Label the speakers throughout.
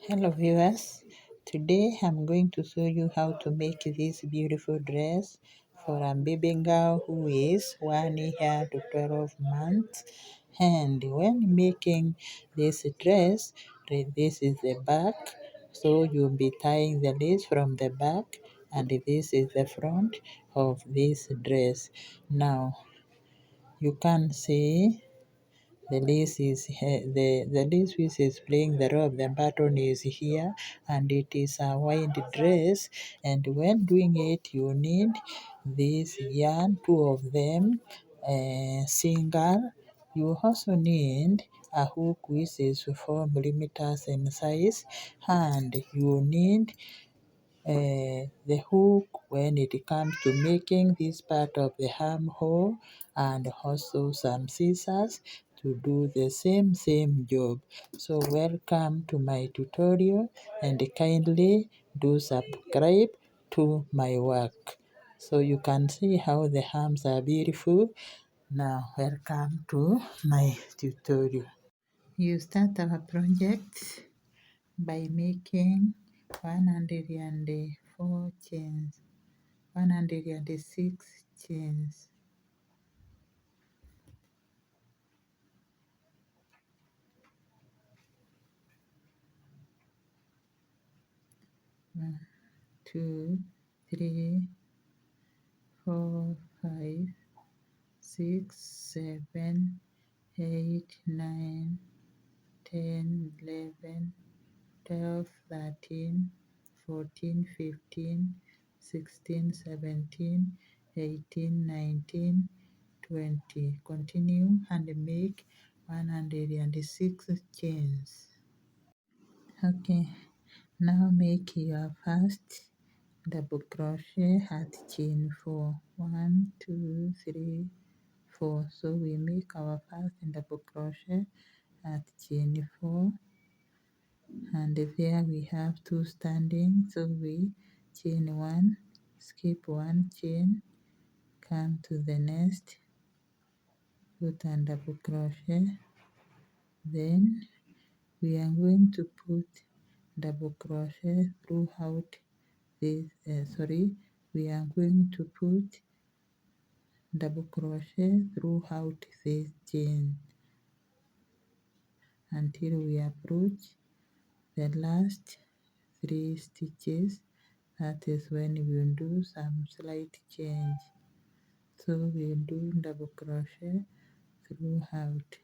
Speaker 1: Hello viewers, today I'm going to show you how to make this beautiful dress for a baby girl who is 1 year to 12 months. And when making this dress, this is the back, so you'll be tying the lace from the back, and this is the front of this dress. Now you can see the lace which is playing the role of the button is here, and it is a wide dress. And when doing it, you need this yarn, two of them, single. You also need a hook which is 4 millimeters in size, and you need the hook when it comes to making this part of the armhole, and also some scissors to do the same job. So welcome to my tutorial, and kindly do subscribe to my work so you can see how the arms are beautiful. Now welcome to my tutorial. You start our project by making 104 chains, 106 chains. One, two, three, four, 5, 6, 7, 8, 9, 10, 11, 12, 13, 14, 15, 16, 17, 18, 19, 20. Continue and make 106 chains. Okay, now make your first double crochet at chain 4. 1, 2, 3, 4. So we make our first double crochet at chain 4, and there we have 2 standing, so we chain 1, skip 1 chain, come to the next, put a double crochet, then we are going to put double crochet throughout this, we are going to put double crochet throughout this chain until we approach the last 3 stitches. That is when we will do some slight change. So we will do double crochet throughout.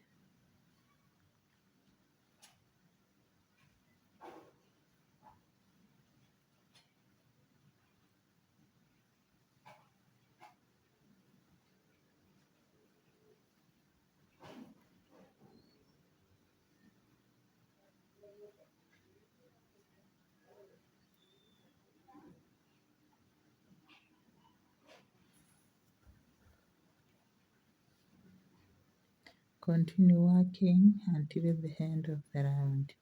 Speaker 1: Continue working until the end of the round.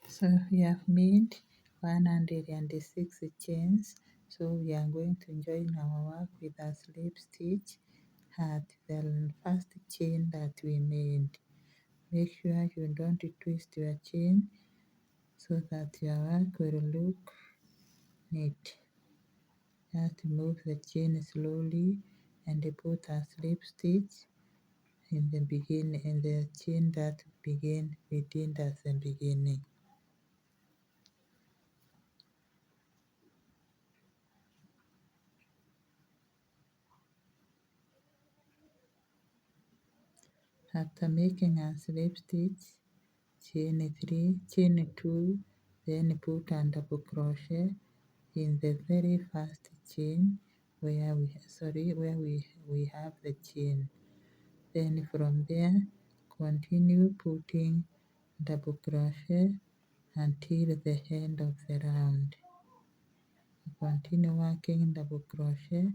Speaker 1: So we have made 106 chains. So we are going to join our work with a slip stitch at the first chain that we made. Make sure you don't twist your chain so that your work will look neat. Just move the chain slowly and put a slip stitch in the beginning, in the chain that begin within the beginning. After making a slip stitch, chain 3, chain 2, then put a double crochet in the very first chain where we have the chain. Then from there, continue putting double crochet until the end of the round. Continue working double crochet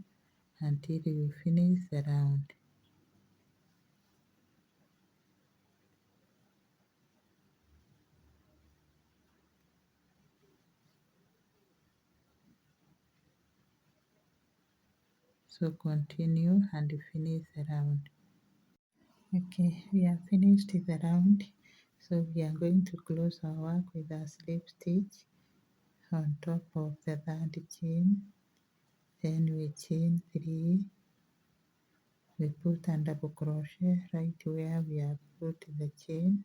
Speaker 1: until you finish the round. So continue and finish the round. Okay, we have finished the round. So we are going to close our work with a slip stitch on top of the third chain. Then we chain 3, we put a double crochet right where we have put the chain.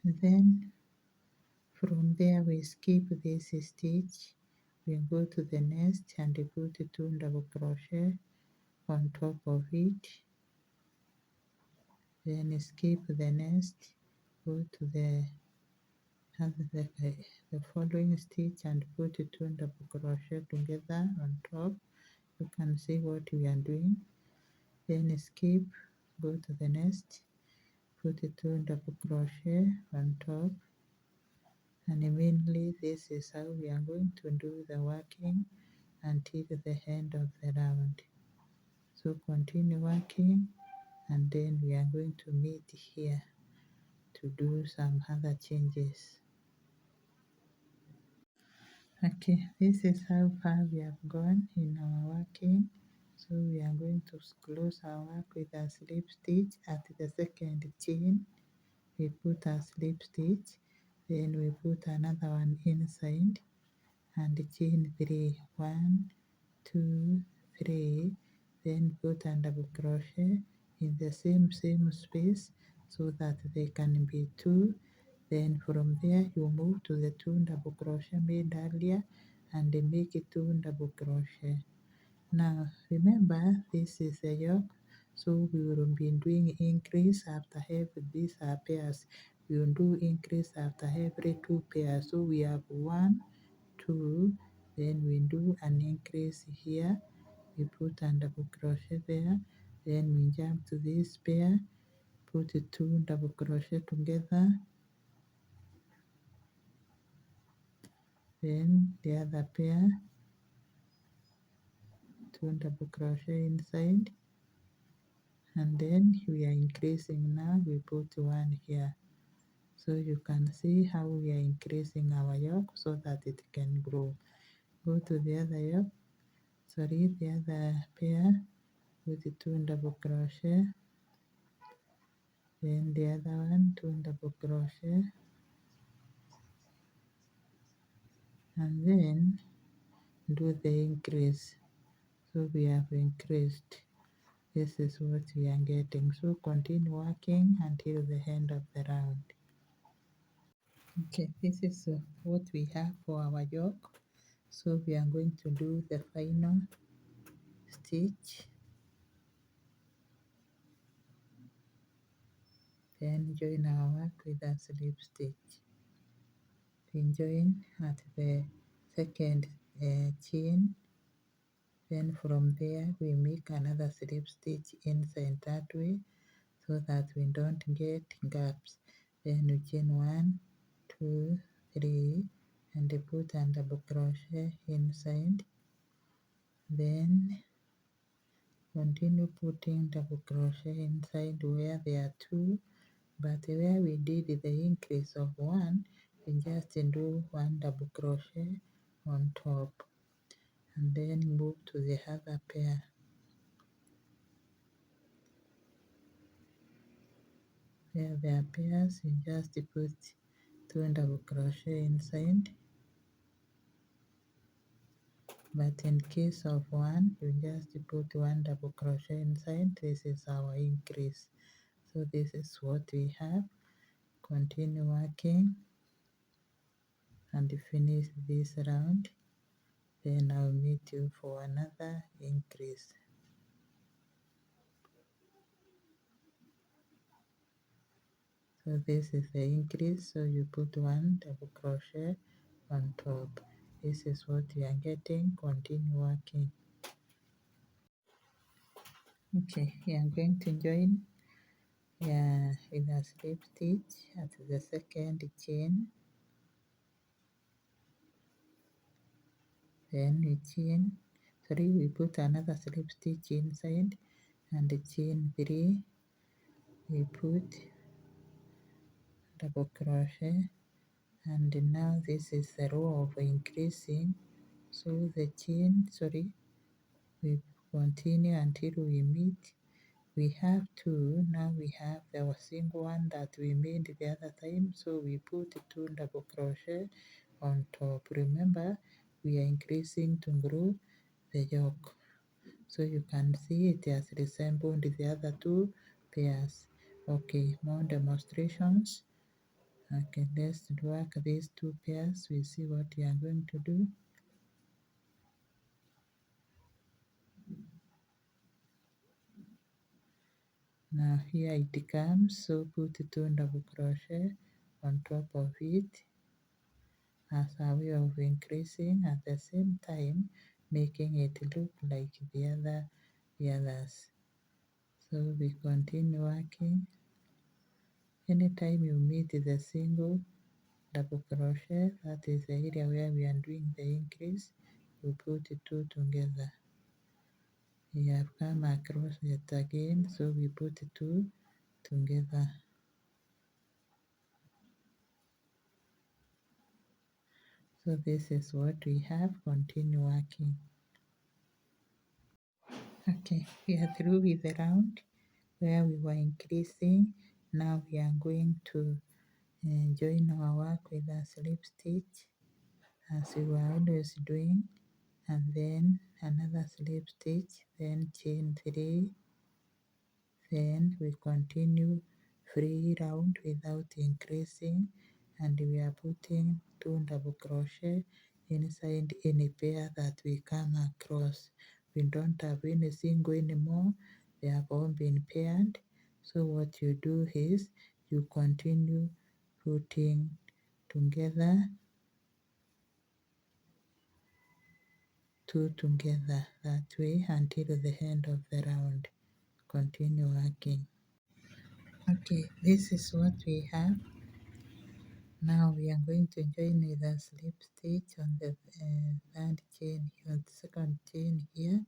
Speaker 1: Then from there we skip this stitch, we go to the next and put 2 double crochet on top of it. Then skip the next, go to the following stitch and put 2 double crochet together on top. You can see what we are doing. Then skip, go to the next, put 2 double crochet on top, and mainly this is how we are going to do the working until the end of the round. So continue working, and then we are going to meet here to do some other changes. Okay, this is how far we have gone in our working. So we are going to close our work with a slip stitch at the second chain. We put a slip stitch, then we put another one inside and chain 3, 1, 2, 3, then put a double crochet in the same space so that they can be 2. Then from there you move to the 2 double crochet made earlier and make 2 double crochet. Now remember, this is a yoke, so we will be doing increase after every, these are pairs, we will do increase after every 2 pairs. So we have 1, 2, then we do an increase here, we put a double crochet there, then we jump to this pair, put 2 double crochet together, then the other pair, 2 double crochet inside, and then we are increasing. Now we put 1 here, so you can see how we are increasing our yoke so that it can grow. Go to the other yoke, the other pair, put 2 double crochet, then the other one 2 double crochet, and then do the increase. So we have increased. This is what we are getting. So continue working until the end of the round. Okay, this is what we have for our yoke. So we are going to do the final stitch, then join our work with a slip stitch. Then join at the second chain, then from there we make another slip stitch inside that way so that we don't get gaps. Then we chain 1, 2, 3, and put a double crochet inside, then continue putting double crochet inside where there are 2, but where we did the increase of 1, we just do 1 double crochet on top, and then move to the other pair. Where there are pairs, you just put 2 double crochet inside, but in case of 1, you just put 1 double crochet inside. This is our increase. So this is what we have. Continue working and finish this round, then I'll meet you for another increase. So this is the increase, so you put 1 double crochet on top. This is what you are getting. Continue working. Okay, you are going to join with a slip stitch at the second chain, then we put another slip stitch inside and chain 3, we put double crochet, and now this is the row of increasing. So the chain, we continue until we meet we have two. Now we have our single one that we made the other time, so we put two double crochet on top. Remember, we are increasing to grow the yoke, so you can see it has resembled the other two pairs. Okay, more demonstrations. Okay, let's work these two pairs. We see what we are going to do. Now here it comes, so put two double crochet on top of it as a way of increasing, at the same time making it look like the others. So we continue working. Anytime you meet the single double crochet, that is the area where we are doing the increase, you put two together. We have come across it again, so we put two together. So this is what we have. Continue working. Okay, we are through with the round where we were increasing. Now we are going to join our work with a slip stitch as we were always doing, and then another slip stitch, then chain 3, then we continue free round without increasing, and we are putting two double crochet inside any pair that we come across. We don't have any single anymore, they have all been paired. So what you do is you continue putting together two together that way until the end of the round. Continue working. Okay, this is what we have. Now we are going to join with a slip stitch on the third chain, on the second chain here.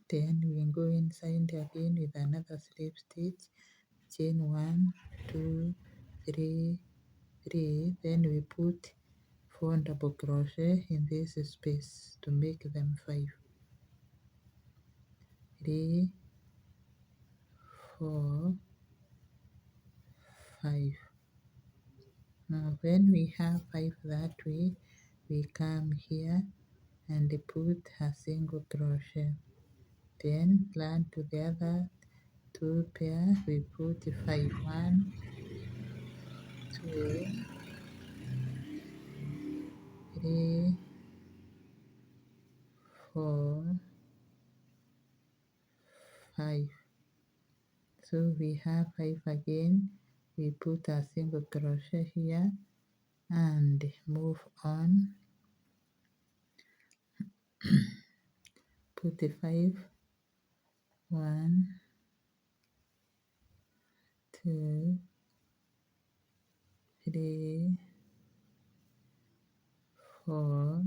Speaker 1: Then we go inside again with another slip stitch, chain 1, 2, 3, 3. Then we put 4 double crochet in this space to make them 5. 3, 4, 5. Now when we have 5 that way, we come here and put a single crochet. Then learn to the other two pair, we put 5, 1, 2, 3, 4, 5. So we have 5 again. We put a single crochet here and move on. Put the 5, 1, 2, 3, 4,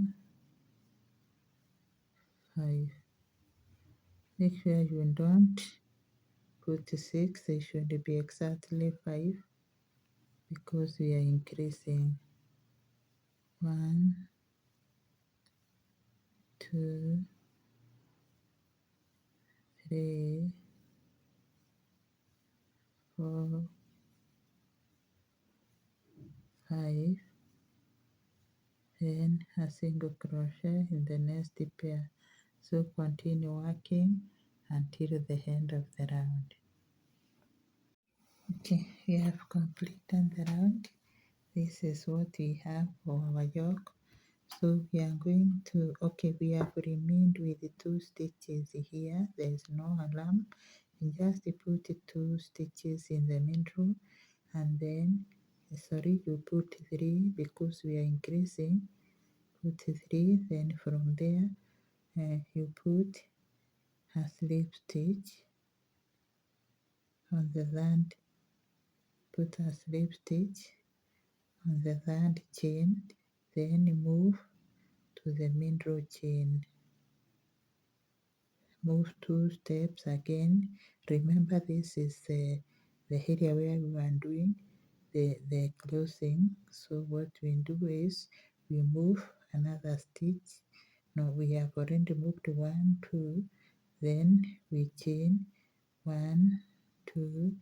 Speaker 1: 5. Make sure you don't put 6, it should be exactly 5 because we are increasing. 1, 2, 3, 4, 5, then a single crochet in the next pair. So continue working until the end of the round. Okay, we have completed the round. This is what we have for our yoke. So we are going to, okay, we have remained with the 2 stitches here. There is no alarm. You just put 2 stitches in the middle, and then, sorry, you put 3 because we are increasing. Put 3, then from there you put a slip stitch on the third. Put a slip stitch on the third chain, then move to the middle chain. Move 2 steps again. Remember, this is the area where we are doing the closing. So what we do is we move another stitch. No, we have already moved 1, 2, then we chain 1 2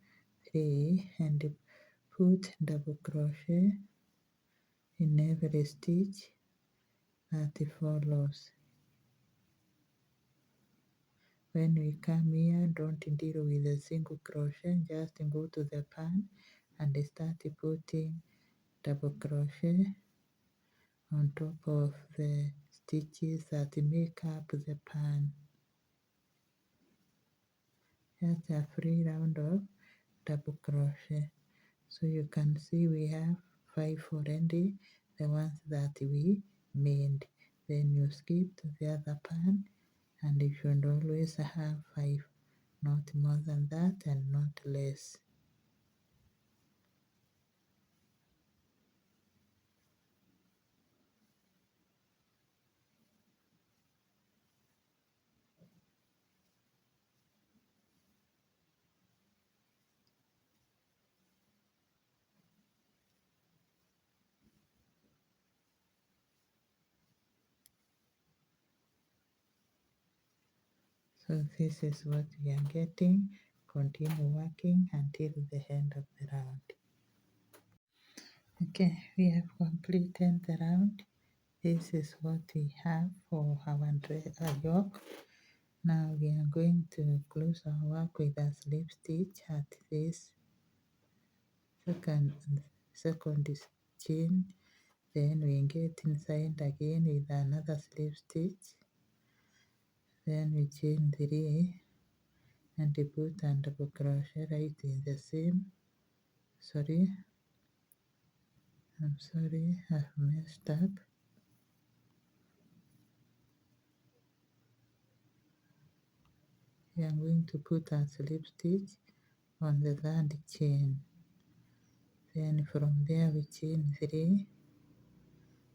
Speaker 1: 3 and put double crochet in every stitch that follows. When we come here, don't deal with a single crochet, just go to the pan and start putting double crochet on top of the stitches that make up the pan. Just a free round of double crochet. So you can see we have 5 already, the ones that we made. Then you skip to the other pan and you should always have 5, not more than that and not less. So this is what we are getting. Continue working until the end of the round. Okay, we have completed the round. This is what we have for our yoke. Now we are going to close our work with a slip stitch at this second chain. Then we get inside again with another slip stitch. Then we chain 3 and put a double crochet right in the same. I'm sorry, I've messed up. We are going to put a slip stitch on the third chain. Then from there we chain 3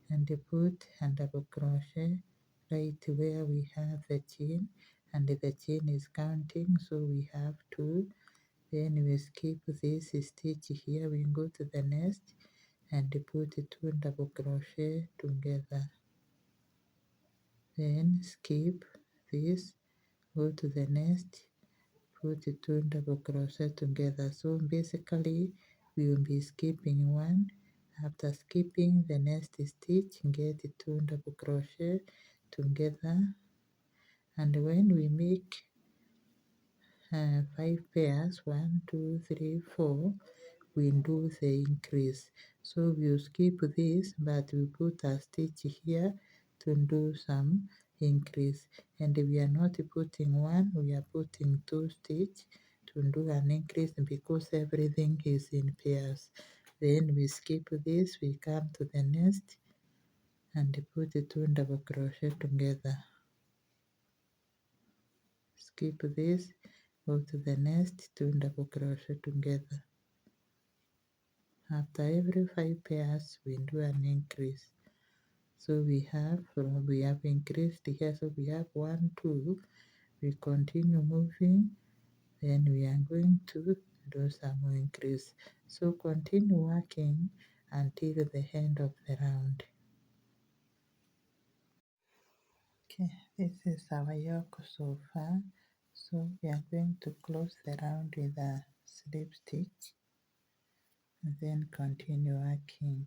Speaker 1: and put a double crochet right where we have the chain, and the chain is counting, so we have 2. Then we skip this stitch here, we go to the next and put 2 double crochet together. Then skip this, go to the next, put 2 double crochet together. So basically we will be skipping 1. After skipping the next stitch, get 2 double crochet together, and when we make 5 pairs, 1 2 3 4, we do the increase. So we'll skip this, but we put a stitch here to do some increase, and we are not putting 1, we are putting 2 stitch to do an increase because everything is in pairs. Then we skip this, we come to the next and put 2 double crochet together. Skip this, go to the next, 2 double crochet together. After every 5 pairs we do an increase. So we have increased here, so we have 1 2. We continue moving, then we are going to do some more increase. So continue working until the end of the round. Okay, this is our yoke so far. So we are going to close the round with a slip stitch and then continue working.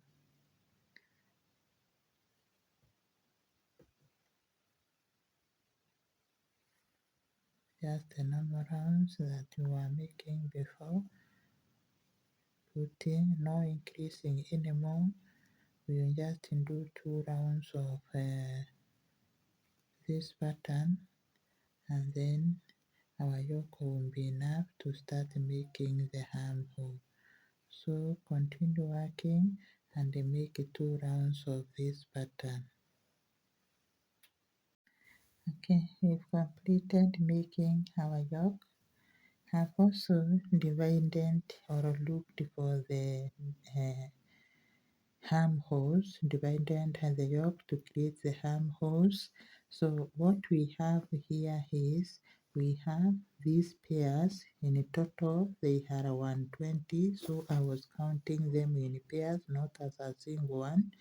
Speaker 1: Just the normal rounds that we were making before. Putting, no increasing anymore. We will just do 2 rounds of this pattern, and then our yoke will be enough to start making the armhole. So continue working and make 2 rounds of this pattern. Okay, we've completed making our yoke. I've also divided or looked for the armholes, divided the yoke to create the armholes. So what we have here is we have these pairs. In total they are 120, so I was counting them in pairs, not as a single one.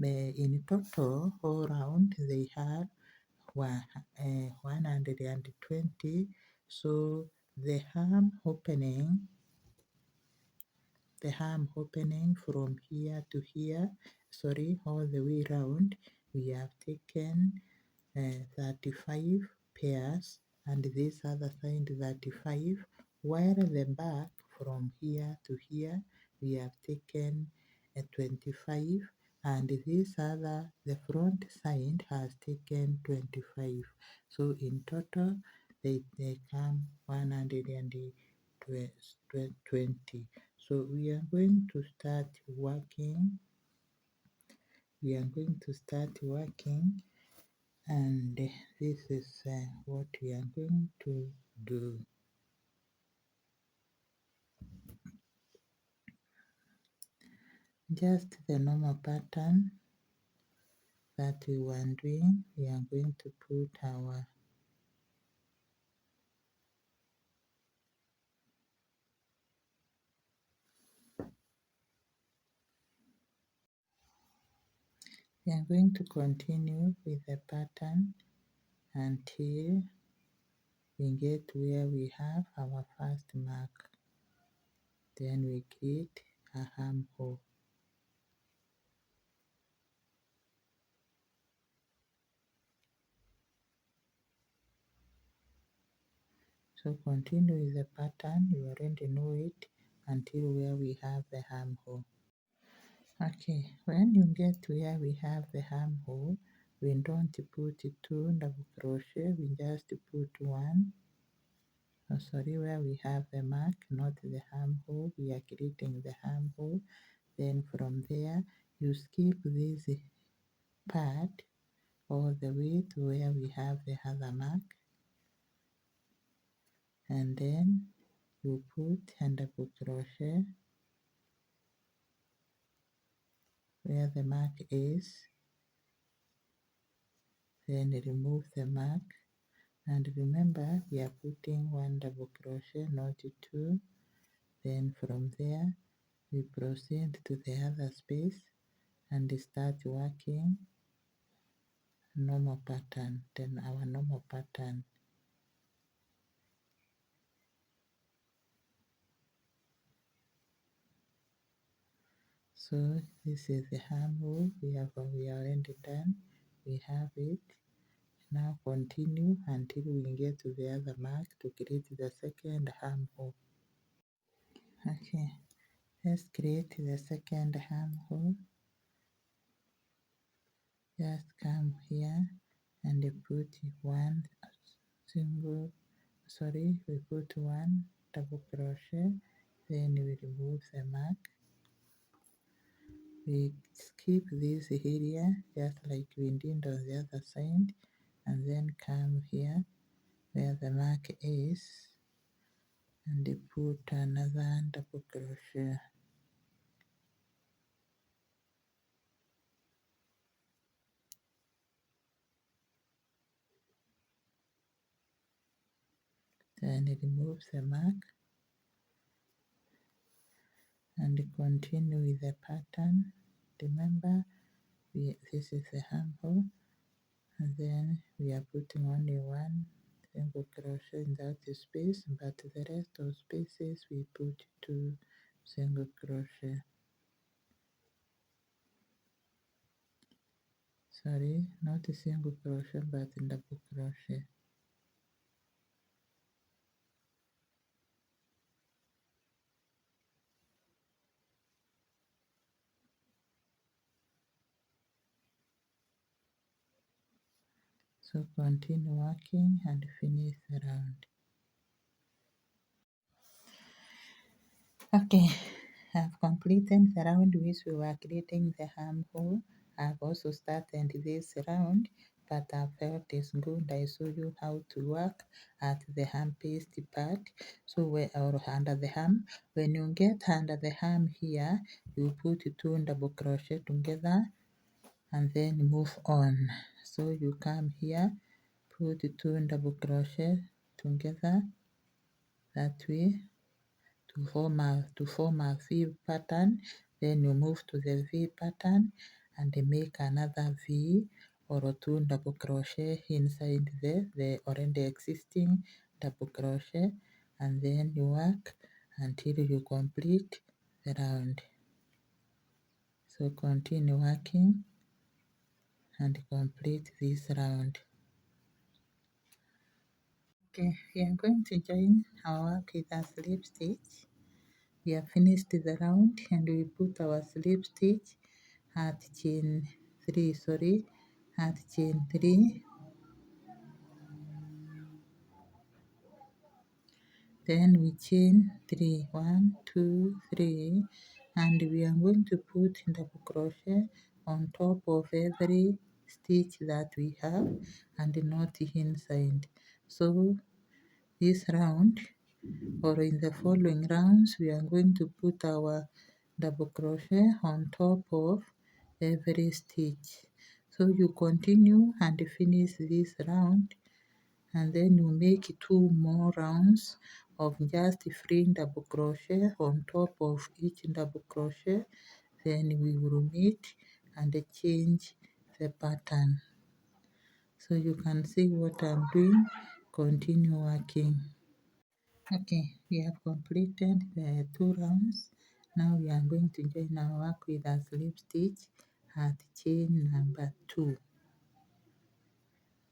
Speaker 1: In total all round they had 120, so the hem opening, from here to here, all the way round, we have taken 35 pairs, and this other side 35, while the back from here to here we have taken 25, and the front side has taken 25. So in total they come 120. So we are going to start working. And this is what we are going to do. Just the normal pattern that we were doing, we are going to put our we are going to continue with the pattern until we get where we have our first mark. Then we create a armhole. So continue with the pattern, you already know it, until where we have the armhole. Okay, when you get to where we have the armhole, we don't put 2 double crochet, we just put 1. Where we have the mark, not the armhole, we are creating the armhole. Then from there, you skip this part all the way to where we have the other mark, and then you put a double crochet where the mark is, then remove the mark, and remember we are putting 1 double crochet, not 2. Then from there we proceed to the other space and start working normal pattern, then our normal pattern. So this is the armhole we already done, we have it. Now continue until we get to the other mark to create the second armhole. Okay, let's create the second armhole. Just come here and put 1 we put 1 double crochet, then we remove the mark. We skip this area just like we did on the other side, and then come here where the mark is and put another double crochet. Then remove the mark and continue with the pattern. Remember, this is the armhole, and then we are putting only 1 single crochet in that space, but the rest of spaces we put 2 single crochet. Not a single crochet but double crochet. So continue working and finish the round. Okay, I've completed the round which we were creating the armhole. I've also started this round, but I felt it's good I show you how to work at the arm paste part. So or under the arm, when you get under the arm here, you put 2 double crochet together and then move on. So you come here, put 2 double crochet together that way to form a V pattern. Then you move to the V pattern and make another V or 2 double crochet inside the already existing double crochet, and then you work until you complete the round. So continue working and complete this round. Okay, we are going to join our work with a slip stitch. We have finished the round and we put our slip stitch at chain 3, at chain 3. Then we chain 3, 1, 2, 3, and we are going to put double crochet on top of every stitch that we have and not inside. So this round or in the following rounds we are going to put our double crochet on top of every stitch. So you continue and finish this round, and then you make 2 more rounds of just free double crochet on top of each double crochet. Then we will meet and change the pattern. So you can see what I'm doing. Continue working. Okay, we have completed the 2 rounds. Now we are going to join our work with a slip stitch at chain number 2.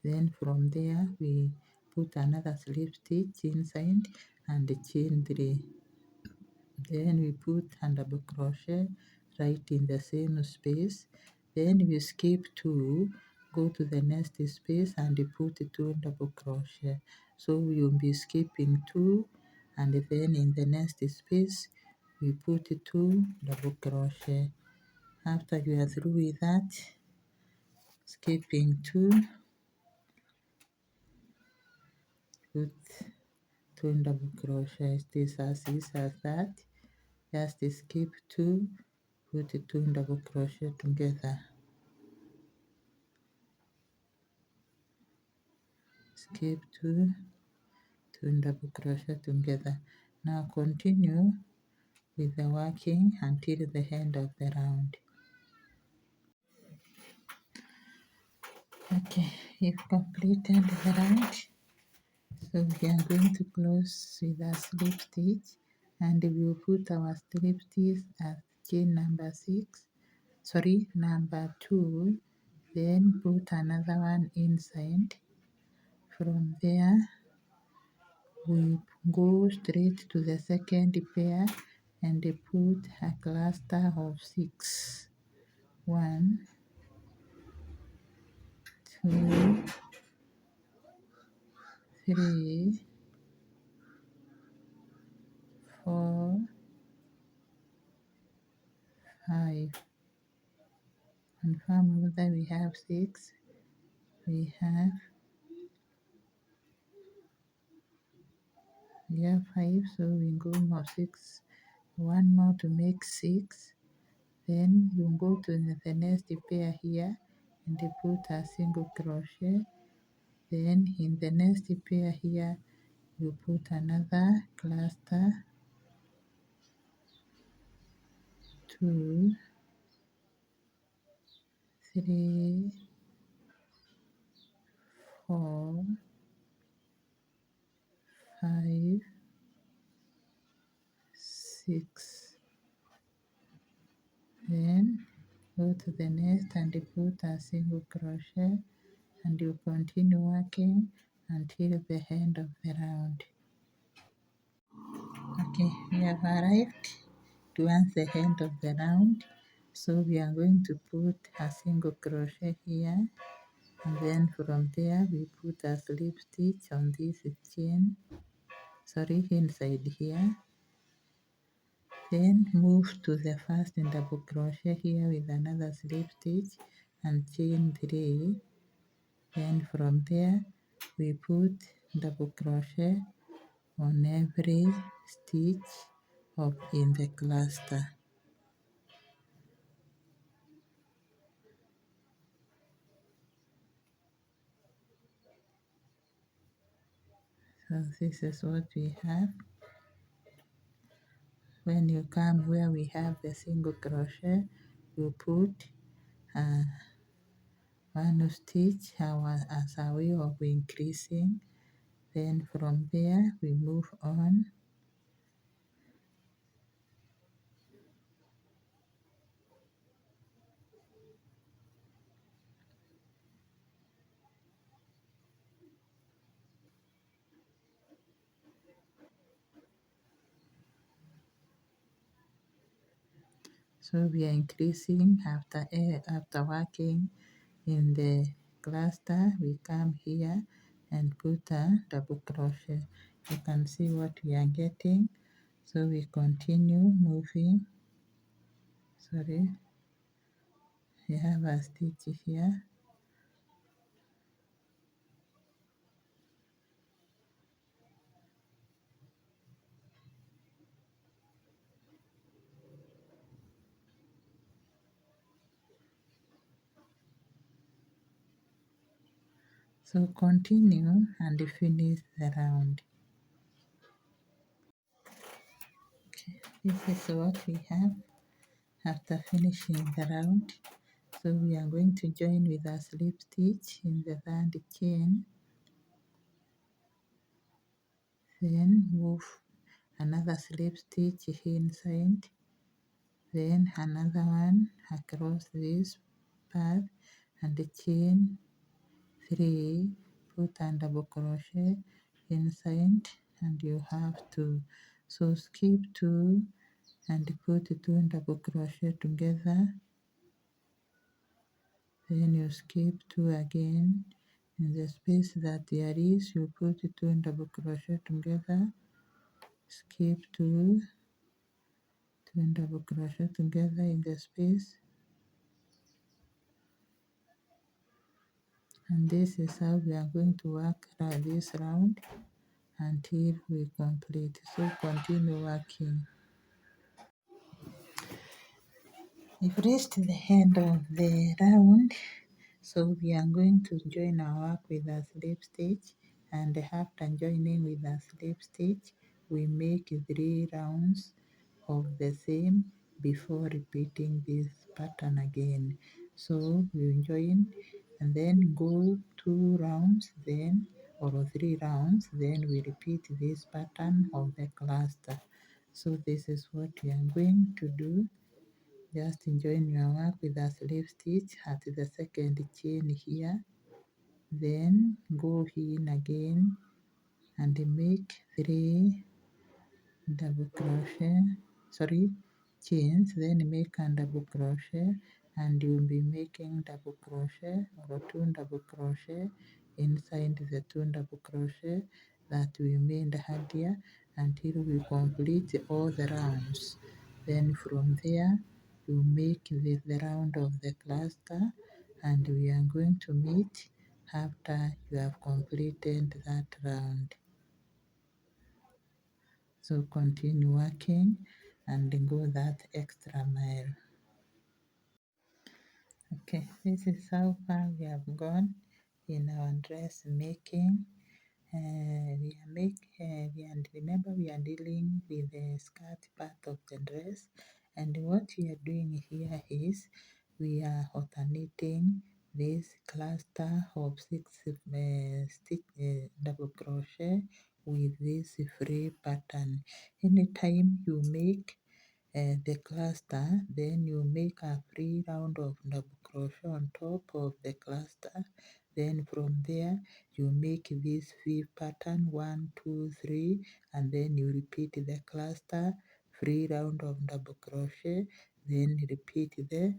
Speaker 1: Then from there we put another slip stitch inside and chain 3. Then we put a double crochet right in the same space. Then we skip 2, go to the next space and put 2 double crochet. So you'll be skipping 2, and then in the next space we put 2 double crochet. After you are through with that, skipping 2, put 2 double crochet. This as easy as that. Just skip 2, put 2 double crochet together. Skip 2, 2 double crochet together. Now continue with the working until the end of the round. Okay, you've completed the round. So we are going to close with a slip stitch, and we will put our slip stitch at chain number 2, then put another one inside. From there we go straight to the second pair and put a cluster of 6. 1, 2, 3, 4, 5. Confirm whether we have 6. We have 5, so we go more 6. 1 more to make 6. Then you go to the next pair here and put a single crochet. Then in the next pair here you put another cluster, 2, 3, 4, 5, 6. Then go to the next and put a single crochet, and you continue working until the end of the round. Okay, we have arrived towards the end of the round, so we are going to put a single crochet here, and then from there we put a slip stitch on this chain, inside here. Then move to the first double crochet here with another slip stitch and chain 3. Then from there we put double crochet on every stitch of in the cluster. So this is what we have. When you come where we have the single crochet, you put one stitch as a way of increasing Then from there we move on. So we are increasing after working in the cluster. We come here and put a double crochet. You can see what we are getting. So we continue moving. Sorry, we have a stitch here. So continue and finish the round. Okay, this is what we have after finishing the round. So we are going to join with a slip stitch in the third chain, then move another slip stitch inside, then another one across this path and chain 3, put a double crochet inside, and you have to so skip 2 and put 2 double crochet together, then you skip 2 again. In the space that there is, you put 2 double crochet together, skip 2, 2 double crochet together in the space, and this is how we are going to work this round until we complete. So continue working. We've reached the end of the round, so we are going to join our work with a slip stitch, and after joining with a slip stitch we make 3 rounds of the same before repeating this pattern again. So we join and then go 2 rounds, then or 3 rounds, then we repeat this pattern of the cluster. So this is what we are going to do. Just join your work with a slip stitch at the second chain here, then go in again and make 3 double crochet, sorry, chains, then make a double crochet, and you'll be making double crochet or 2 double crochet inside the 2 double crochet that we made earlier until we complete all the rounds. Then from there you make the round of the cluster, and we are going to meet after you have completed that round. So continue working and go that extra mile. Okay, this is how far we have gone in our dressmaking. Remember we are dealing with the skirt part of the dress, and what we are doing here is we are alternating this cluster of 6 double crochet with this free pattern. Anytime you make the cluster, then you make a free round of double crochet on top of the cluster. Then from there you make this V pattern 1 2 3, and then you repeat the cluster, free round of double crochet, then repeat the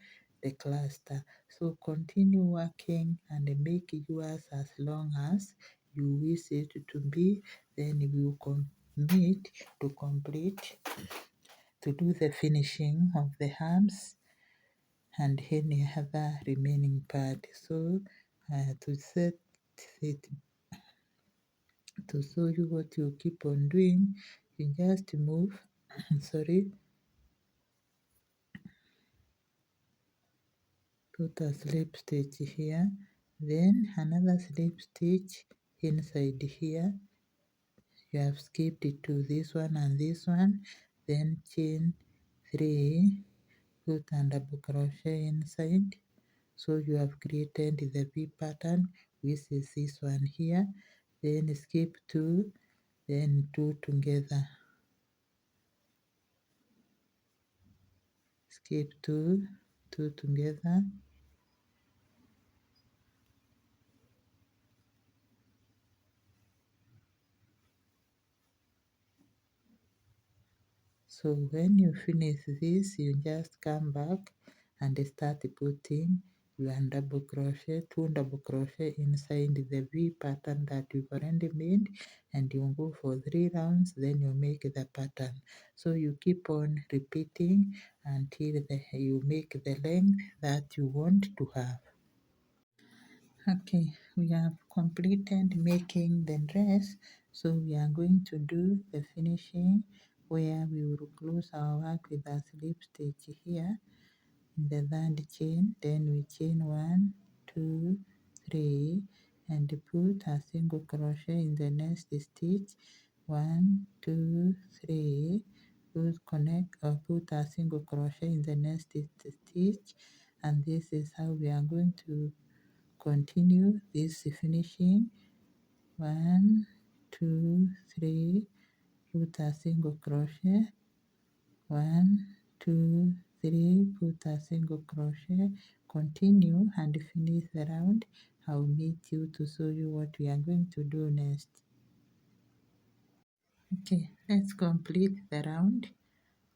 Speaker 1: cluster. So continue working and make yours as long as you wish it to be. Then we will commit to complete to do the finishing of the arms and any other remaining part. So to set it, to show you what you keep on doing, you just move sorry, put a slip stitch here, then another slip stitch inside here. You have skipped it to this one and this one, then chain 3, put a double crochet inside. So you have created the V pattern, which is this one here. then skip 2, then 2 together, skip 2, 2 together, so when you finish this, you just come back and start putting your double crochet, 2 double crochet inside the V pattern that you've already made, and you go for 3 rounds, then you make the pattern. So you keep on repeating until you make the length that you want to have. Okay, we have completed making the dress, so we are going to do the finishing where we will close our work with a slip stitch here in the third chain, then we chain 1, 2, 3 and put a single crochet in the next stitch, 1, 2, 3, put a single crochet in the next stitch, and this is how we are going to continue this finishing. 1, 2, 3, put a single crochet, 1, 2, 3, put a single crochet, continue and finish the round. I'll meet you to show you what we are going to do next. Okay, let's complete the round.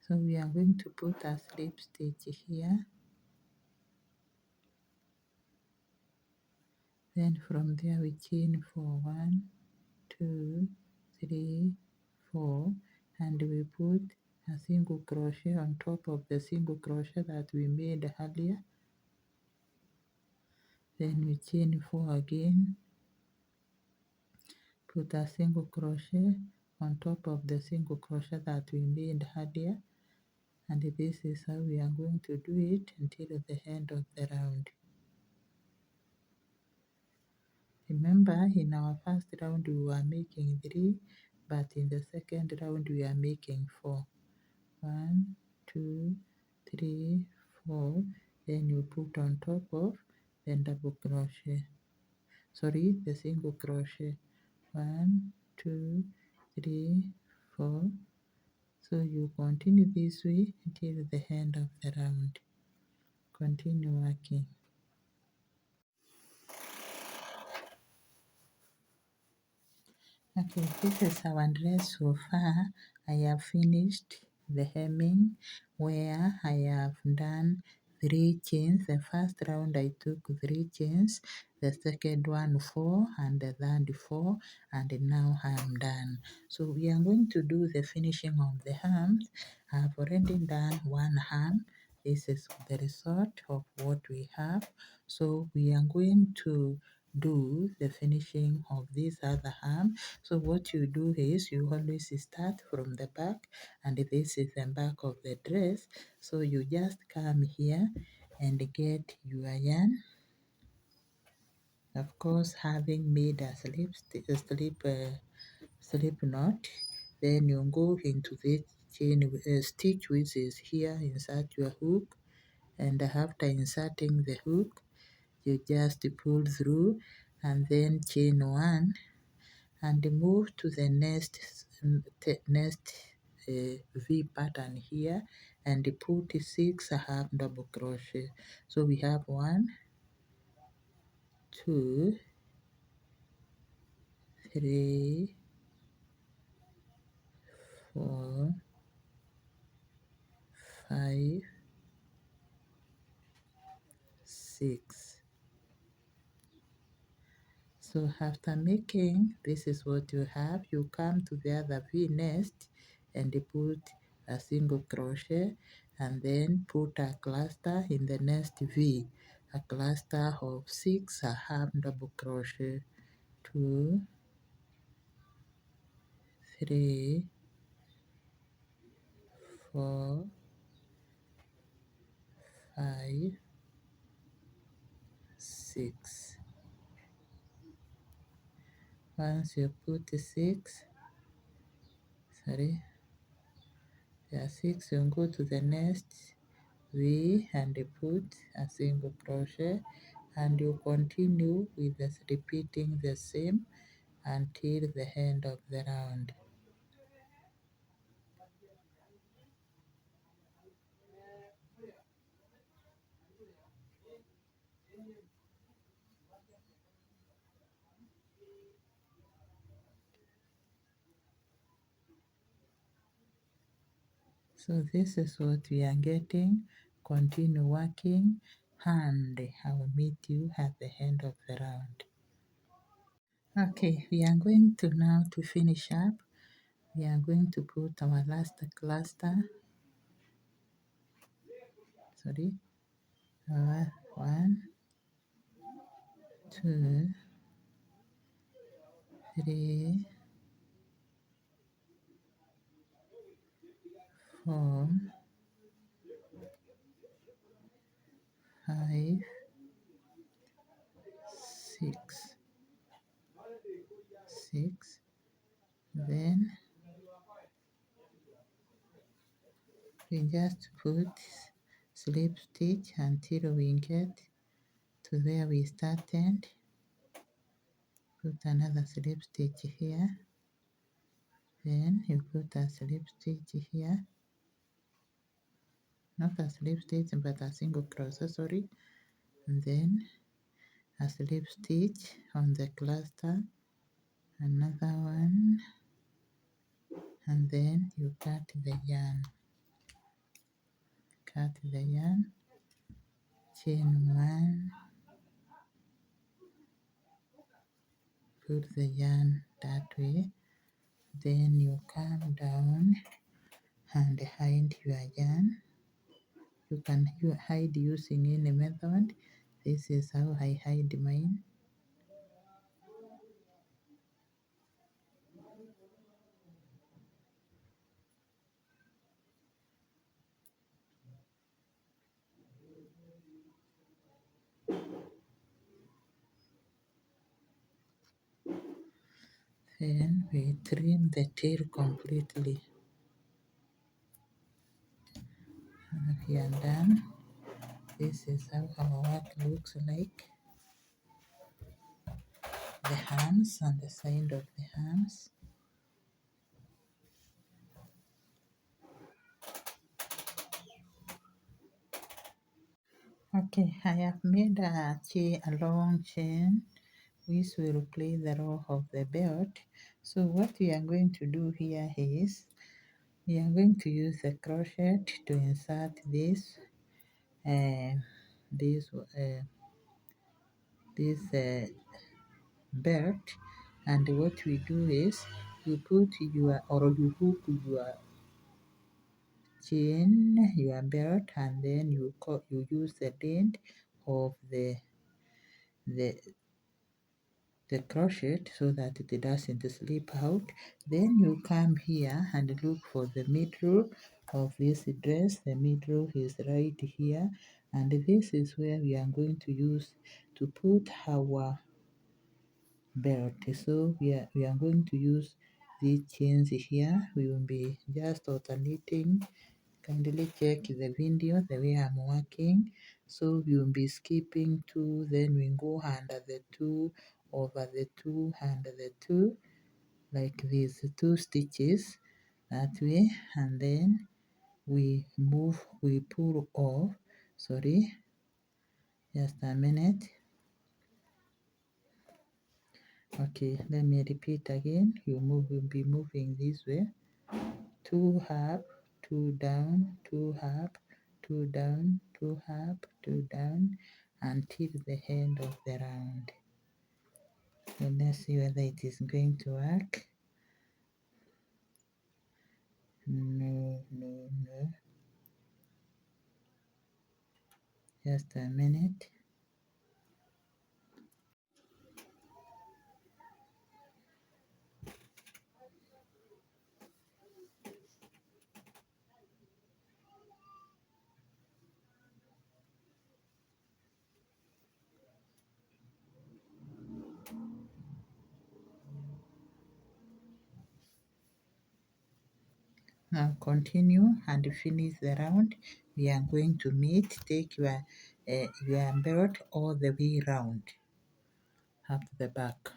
Speaker 1: So we are going to put a slip stitch here, then from there we chain for 1, 2, 3, 4, and we put a single crochet on top of the single crochet that we made earlier. Then we chain 4 again, put a single crochet on top of the single crochet that we made earlier, and this is how we are going to do it until the end of the round. Remember, in our first round we were making 3, but in the second round we are making 4. 1, 2, 3, 4, then you put on top of the double crochet, the single crochet, 1, 2, 3, 4. So you continue this way until the end of the round. Continue working. Okay, this is our dress so far. I have finished the hemming where I have done 3 chains. The first round I took 3 chains, the second one 4, and the third 4, and now I am done. So we are going to do the finishing of the arms. I have already done one arm. This is the result of what we have. So we are going to do the finishing of this other arm. So what you do is you always start from the back, and this is the back of the dress. So you just come here and get your yarn. Of course, having made a slip knot, then you go into the chain stitch which is here, insert your hook, and after inserting the hook, you just pull through and then chain 1 and move to the next V pattern here and put 6 half double crochet. So we have 1, 2, 3, 4, 5, 6. So after making, this is what you have. You come to the other V nest and put a single crochet and then put a cluster in the next V, a cluster of 6 half double crochet, 2, 3, 4, 5, 6. Once you put 6, there are 6, you go to the next V and put a single crochet, and you continue with repeating the same until the end of the round. So this is what we are getting. Continue working and I will meet you at the end of the round. Okay, we are going to now to finish up. We are going to put our last cluster. Sorry. 1, 2, 3, 4, 5, 6, 6. Then we just put slip stitch until we get to where we started. Put another slip stitch here. Then you put a slip stitch here. Not a slip stitch, but a single crochet, sorry. And then a slip stitch on the cluster. Another one. And then you cut the yarn. Cut the yarn. Chain 1. Put the yarn that way. Then you come down and hide your yarn. You can hide using any method. This is how I hide mine. Then we trim the tail completely. And we are done. This is how our work looks like. The hands on the side of the hands. Okay, I have made a long chain which will play the role of the belt. So what we are going to do here is we are going to use the crochet to insert this uh, this uh, this belt, and what we do is you put your or you hook your chain, your belt, and then you use the end of the the crochet so that it doesn't slip out. Then you come here and look for the middle of this dress. The middle is right here, and this is where we are going to use to put our belt. So we are going to use these chains here. We will be just alternating. Kindly check the video the way I'm working. So we will be skipping 2, then we go under the 2, over the 2, under the 2, like these 2 stitches that way, and then we pull off. Sorry, just a minute. Okay, let me repeat again. Will be moving this way. 2 up, 2 down, 2 up, 2 down, 2 up, 2 down, until the end of the round. So let's see whether it is going to work. No. Just a minute. Now continue and finish the round. We are going to meet. Take your belt all the way round up to the back.